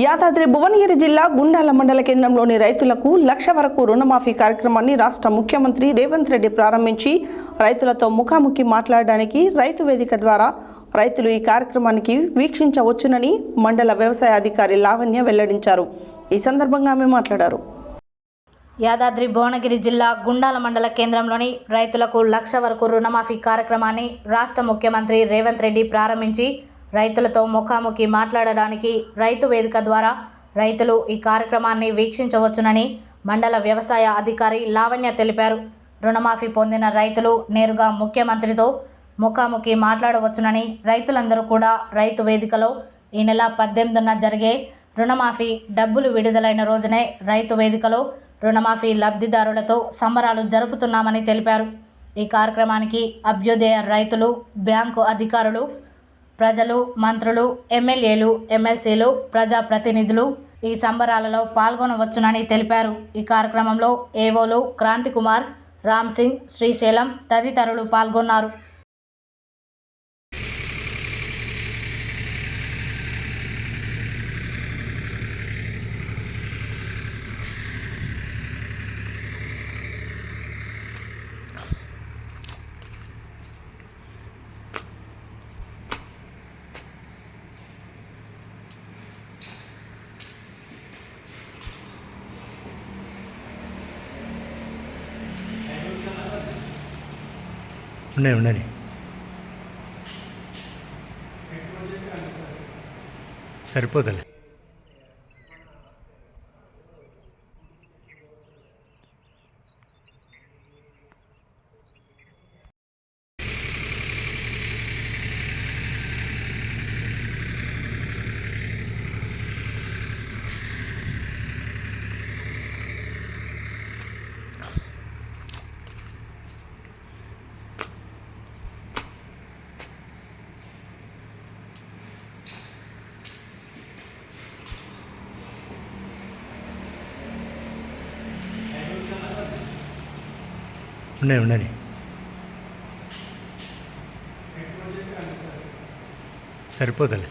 యాదాద్రి భువనగిరి జిల్లా గుండాల మండల కేంద్రంలోని రైతులకు 1,00,000 వరకు రుణమాఫీ కార్యక్రమాన్ని రాష్ట్ర ముఖ్యమంత్రి రేవంత్ రెడ్డి ప్రారంభించి రైతులతో ముఖాముఖి మాట్లాడడానికి రైతు వేదిక ద్వారా రైతులు ఈ కార్యక్రమానికి వీక్షించవచ్చునని మండల వ్యవసాయ అధికారి లావణ్య వెల్లడించారు. ఈ సందర్భంగా ఆమె మాట్లాడారు. యాదాద్రి భువనగిరి జిల్లా గుండాల మండల కేంద్రంలోని రైతులకు 1,00,000 వరకు రుణమాఫీ కార్యక్రమాన్ని రాష్ట్ర ముఖ్యమంత్రి రేవంత్ రెడ్డి ప్రారంభించి రైతులతో ముఖాముఖి మాట్లాడడానికి రైతు వేదిక ద్వారా రైతులు ఈ కార్యక్రమాన్ని వీక్షించవచ్చునని మండల వ్యవసాయ అధికారి లావణ్య తెలిపారు. రుణమాఫీ పొందిన రైతులు నేరుగా ముఖ్యమంత్రితో ముఖాముఖి మాట్లాడవచ్చునని రైతులందరూ కూడా రైతు వేదికలో ఈ నెల 18న జరిగే రుణమాఫీ డబ్బులు విడుదలైన రోజునే రైతు వేదికలో రుణమాఫీ లబ్ధిదారులతో సంబరాలు జరుపుతున్నామని తెలిపారు. ఈ కార్యక్రమానికి అభ్యుదయ రైతులు, బ్యాంకు అధికారులు, ప్రజలు, మంత్రులు, ఎమ్మెల్యేలు, ఎమ్మెల్సీలు, ప్రజాప్రతినిధులు ఈ సంబరాలలో పాల్గొనవచ్చునని తెలిపారు. ఈ కార్యక్రమంలో ఏవోలు క్రాంతి కుమార్, రామ్ సింగ్, శ్రీశైలం తదితరులు పాల్గొన్నారు. ఉండని సరిపోతలే. ఉండని సరిపోతలే.